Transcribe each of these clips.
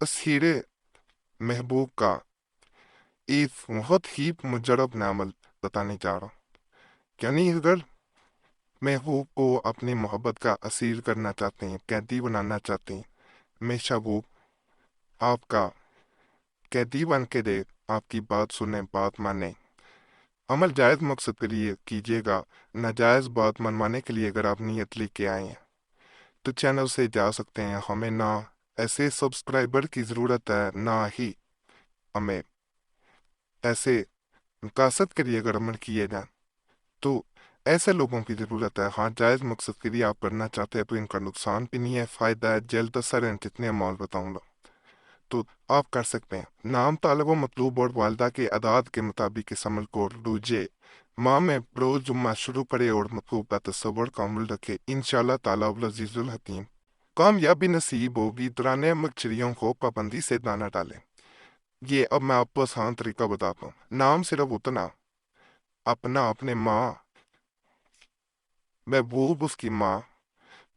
तस्हीर महबूब का एक बहुत ही मुजरब मैं अमल बताने जा रहा हूँ। यानी अगर महबूब को अपनी मोहब्बत का असीर करना चाहते हैं, कैदी बनाना चाहते हैं, हमेशा वो आपका कैदी बन के दे, आपकी बात सुने, बात माने। अमल जायज़ मकसद के लिए कीजिएगा, नाजायज़ बात मनवाने के लिए अगर आप नीयत लेके आए हैं तो चैनल से जा सकते हैं। हमें ना ऐसे सब्सक्राइबर की ज़रूरत है, ना ही हमें ऐसे मकासद के लिए अगर अमल किए जाए तो ऐसे लोगों की ज़रूरत है। हाँ, जायज़ मकसद के लिए आप करना चाहते हैं तो इनका नुकसान भी नहीं है, फ़ायदा है। जल्द असर है, जितने अमाल बताऊंगा तो आप कर सकते हैं। नाम तालब व मतलूब और वालदा के अदाद के मुताबिक इस अमल को रूजे माँ में रोज़ जुम्मा शुरू करे और मतलूब का तस्वर का अमल रखे। इंशाअल्लाह ताला वल अज़ीज़ुल हकीम कामयाबी नसीब होगी। दौरान मकचरियों को पाबंदी से दाना डालें। ये अब मैं आपको आसान तरीका बताता हूँ। नाम सिर्फ उतना अपना, अपने माँ महबूब उसकी माँ,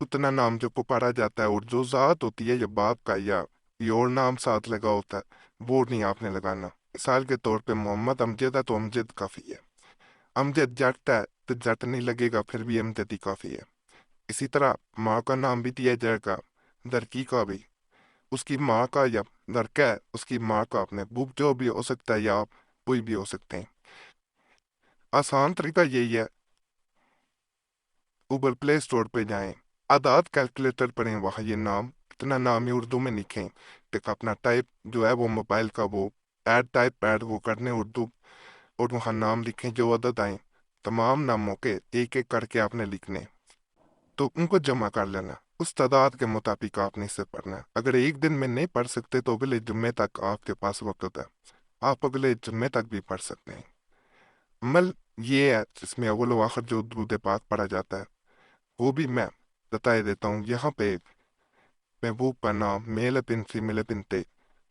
उतना नाम जो पुकारा जाता है, और जो ज़ात होती है या बाप का या ये और नाम साथ लगा होता है वो नहीं आपने लगाना। मिसाल के तौर पे मोहम्मद अमजद है तो अमजद काफ़ी है। अमजद जट है तो जट नहीं लगेगा, फिर भी अमजद ही काफ़ी है। इसी तरह माँ का नाम भी दिया जाएगा, लड़की का भी उसकी माँ का, या लड़का है उसकी माँ का। अपने बुक जो भी हो सकता है या आप कोई भी हो सकते हैं। आसान तरीका यही है, गूगल प्ले स्टोर पे जाएं, आदाद कैलकुलेटर पढ़ें, वहाँ ये नाम इतना नाम ही उर्दू में लिखें। टिक अपना टाइप जो है वो मोबाइल का वो ऐड टाइप ऐड वो करने उर्दू, और वहाँ नाम लिखें जो अदद आए। तमाम नामों के एक एक करके आपने लिखने, तो उनको जमा कर लेना। उस तादाद के मुताबिक आपने इसे पढ़ना है। अगर एक दिन में नहीं पढ़ सकते तो अगले जुम्मे तक आपके पास वक्त है, आप अगले जुम्मे तक भी पढ़ सकते हैं। अमल ये है जिसमें अव्वल व आखिर जो दुरूद पाक पढ़ा जाता है वो भी मैं बता देता हूँ। यहाँ पे महबूब का नाम, मेल बिन फीमेल बिनते,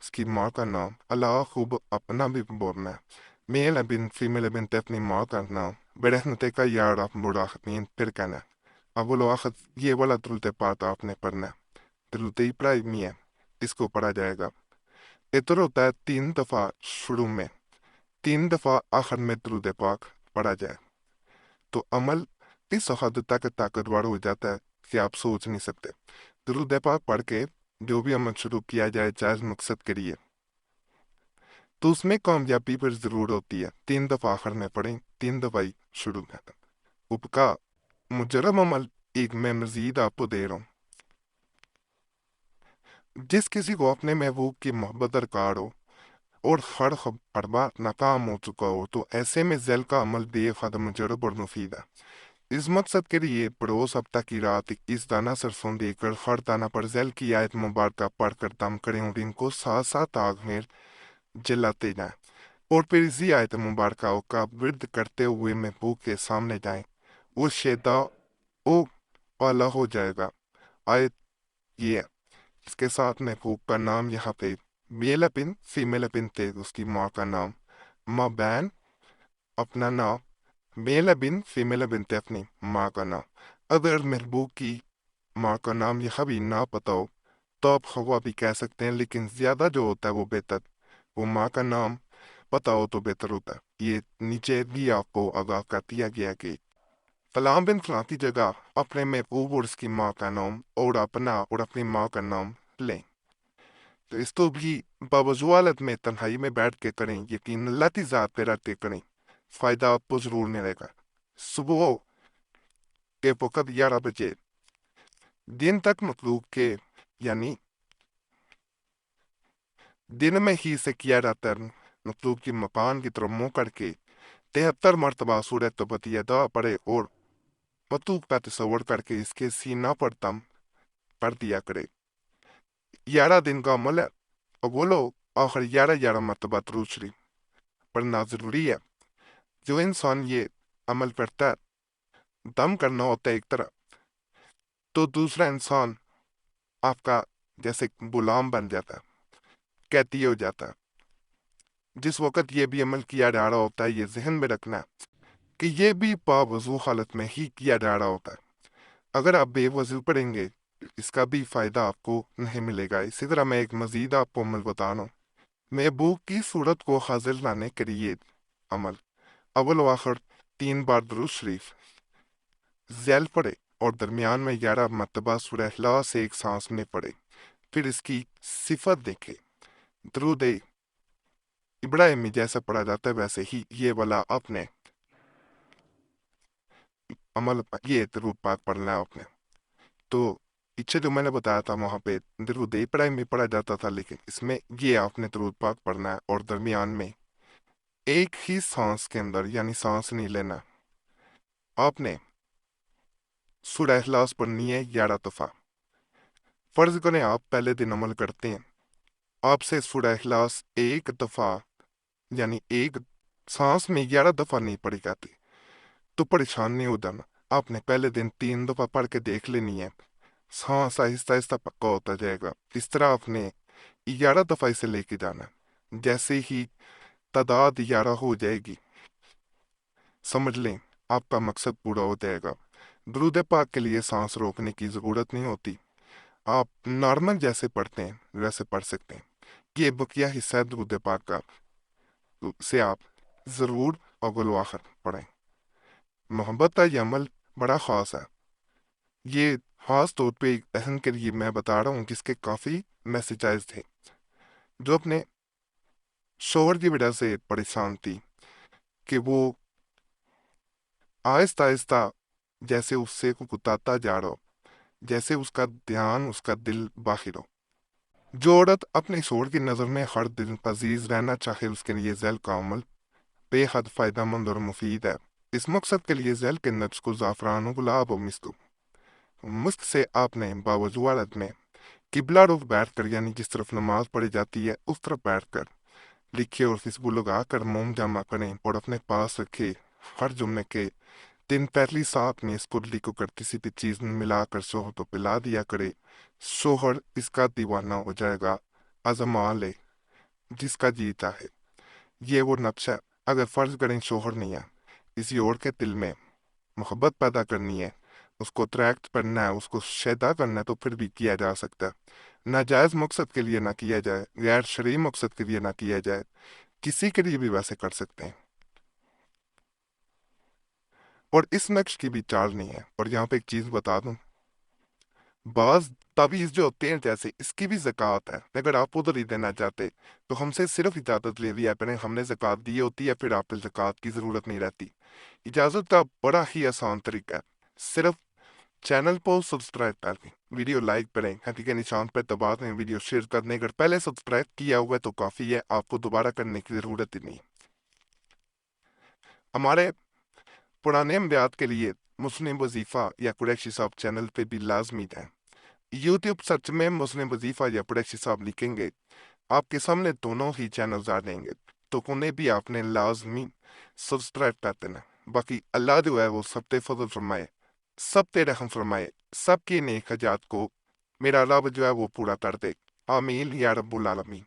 उसकी माँ का नाम, अल्लाह खूब अपना भी बोलना है। मेल बिन फीमेल बिनते, अपनी माँ का नाम, बेरहमते का यार आप मुराहमीन, फिर कहना है अव्वल व आखिर ये वाला दुरूद पाक आपने पढ़ना है। दुरूद इब्राहिमी है, इसको पढ़ा जाएगा। इतर होता है 3 दफ़ा शुरू में, 3 दफ़ा आखिर में दुरूद पाक पढ़ा जाए तो अमल इस हद तक ताकतवर हो जाता है कि आप सोच नहीं सकते। दुरूद पाक पढ़ के जो भी अमल शुरू किया जाए जायज मकसद के लिए तो उसमें कामयाबी पर जरूर होती है। 3 दफ़ा आखिर में पढ़ें, 3 दफ़ा ही शुरू में। उपका मुजरम अमल एक मैं मजीद आपको दे रहा हूँ। जिस किसी को अपने महबूब की मोहब्बत दरकार हो और हर बार नाकाम हो चुका हो तो ऐसे में जैल का अमल बेहद मुजरब और मुफीद है। इस मकसद के लिए बरोज हफ्ता की रात 21 दाना सरसों देकर हर दाना पर जैल की आयत मुबारक पढ़कर दम करें और इनको साथ साथ आग में जलाते जाएं, और फिर इसी आयत मुबारक का विर्द करते हुए महबूब के सामने जाएं। वो शेदा ओ वाला हो जाएगा। आयत ये है, इसके साथ महबूब का नाम यहाँ पे मेल बिन फीमेल बिन थे, उसकी माँ का नाम, माँ बहन अपना नाम, मेल बिन फीमेल बिन थे अपनी माँ का नाम। अगर महबूब की माँ का नाम यह भी ना पता हो तो आप हवा भी कह सकते हैं, लेकिन ज्यादा जो होता है वो बेहतर, वो माँ का नाम पता हो तो बेहतर होता है। ये नीचे भी आपको आगाह कर दिया गया कि फलां बिन फलां की जगह अपने महबूब और उसकी माँ का नाम और अपना और अपनी माँ का नाम लें। तो इसको भी बावजू हालत में तन्हाई में बैठ के करें, यकीन अल्लाह की ज़ात पे रख के करें, फायदा आपको जरूर मिलेगा। सुबह के वक्त 11 बजे दिन तक मतलूब के, यानी दिन में ही से किया जाता है। मतलूब की मकान की तरफ मुंह करके 73 मरतबा सूरह तबतियदा पढ़े और मतलूब का तस्वर करके इसके सीना पर दम कर दिया करे। 11 दिन का अमल है और वो लोग आखिर 11 11 मरतबा दुरूद शरीफ पढ़ना जरूरी है। जो इंसान ये अमल करता है, दम करना होता है एक तरह, तो दूसरा इंसान आपका जैसे गुलाम बन जाता है, कैदी हो जाता है। जिस वक्त ये भी अमल किया जा रहा होता है, ये जहन में रखना कि ये भी बावजू हालत में ही किया जा रहा होता है। अगर आप बेवजू पढ़ेंगे اس کا بھی فائدہ آپ کو نہیں ملے گا۔ اسی طرح میں ایک مزید آپ کو عمل بتا رہا ہوں۔ محبوب کی صورت کو حاضر لانے کے لیے عمل: اول و آخر 3 بار درود شریف ذیل پڑھے اور درمیان میں 11 مرتبہ سورہ اخلاص سے ایک سانس میں پڑھے، پھر اس کی صفت دیکھے۔ درود ابراہیمی جیسا پڑھا جاتا ہے ویسے ہی یہ والا اپنے عمل، یہ درود پاک پڑھنا ہے آپ نے۔ تو پیچھے جو میں نے بتایا تھا وہاں پہ درود ابراہیمی پڑھا جاتا تھا، لیکن اس میں یہ آپ نے درود پاک پڑھنا ہے اور درمیان میں ایک ہی سانس کے اندر، یعنی سانس نہیں لینا، آپ نے سورہ اخلاص پڑھنی ہے 11 دفعہ۔ فرض کریں آپ پہلے دن عمل کرتے ہیں، آپ سے سورہ اخلاص ایک دفعہ یعنی ایک سانس میں 11 دفعہ نہیں پڑھی جاتی تو پریشان نہیں ہو جانا۔ آپ نے پہلے دن 3 دفعہ پڑھ کے دیکھ لینی ہے، سانس آہستہ آہستہ پکا ہوتا جائے گا۔ اس طرح آپ نے 11 دفعہ اسے لے کے جانا۔ جیسے ہی تعداد 11 ہو جائے گی، سمجھ لیں آپ کا مقصد پورا ہو جائے گا۔ درود پاک کے لیے سانس روکنے کی ضرورت نہیں ہوتی، آپ نارمل جیسے پڑھتے ہیں ویسے پڑھ سکتے ہیں۔ یہ بقیہ حصہ ہے درود پاک کا، سے آپ ضرور اول و آخر پڑھیں۔ محبت کا یہ عمل بڑا خاص ہے، یہ خاص طور پہ ایک بہن کے لیے میں بتا رہا ہوں جس کے کافی میسیجز تھے، جو اپنے شوہر کی وجہ سے پریشان تھی کہ وہ آہستہ آہستہ جیسے اس سے کتاتا جا رہا ہو، جیسے اس کا دھیان، اس کا دل باہر ہو۔ جو عورت اپنے شوہر کی نظر میں ہر دل عزیز رہنا چاہے، اس کے لیے ذیل کا عمل بے حد فائدہ مند اور مفید ہے۔ اس مقصد کے لیے ذیل کے نفس کو زعفران و گلاب و مسک سے آپ نے باوضو حالت میں قبلہ رخ بیٹھ کر، یعنی جس طرف نماز پڑھی جاتی ہے اس طرف بیٹھ کر لکھے اور خوشبو لگا کر موم جمع کریں اور اپنے پاس رکھے۔ ہر جمعے کے دن پہلی ساتھ میں اس کڈلی کو کر کسی بھی چیز میں ملا کر شوہر کو پلا دیا کرے، شوہر اس کا دیوانہ ہو جائے گا۔ آزما لے جس کا جی چاہے، یہ وہ نقش ہے۔ اگر فرض کریں شوہر نہیں ہے، کسی اور کے دل میں محبت پیدا کرنی ہے، اس کو اٹریکٹ کرنا ہے، اس کو شیدا کرنا ہے، تو پھر بھی کیا جا سکتا ہے۔ ناجائز مقصد کے لیے نہ کیا جائے، غیر شرعی مقصد کے لیے نہ کیا جائے، کسی کے لیے بھی ویسے کر سکتے ہیں۔ اور اس نقش کی بھی چال نہیں ہے۔ اور یہاں پہ ایک چیز بتا دوں، بعض تعویذ جو ہوتے ہیں جیسے اس کی بھی زکوٰۃ ہے، اگر آپ ادھر ہی دینا چاہتے تو ہم سے صرف اجازت لے لیا کریں، ہم نے زکوٰۃ دی ہوتی ہے، پھر آپ کو زکوٰۃ کی ضرورت نہیں رہتی۔ اجازت کا بڑا ہی آسان طریقہ ہے، صرف چینل کو سبسکرائب کر دیں، ویڈیو لائک کریں، گھنٹی کے نشان پر دبا دیں، ویڈیو شیئر کر دیں۔ اگر پہلے سبسکرائب کیا ہوا ہے تو کافی ہے، آپ کو دوبارہ کرنے کی ضرورت ہی نہیں۔ ہمارے پرانے انبیاء کے لیے مسلم وظیفہ یا قریشی صاحب چینل پہ بھی لازمی ہے۔ یوٹیوب سرچ میں مسلم وظیفہ یا قریشی صاحب لکھیں گے، آپ کے سامنے دونوں ہی چینلز آ جائیں گے، تو انہیں بھی آپ نے لازمی سبسکرائب کر دینا۔ باقی اللہ جو ہے وہ سب تے فضل فرمائے، سب تے رحم فرمائے، سب کی نیک حاجات کو میرا رب جو ہے وہ پورا کر دے۔ آمین یا رب العالمین۔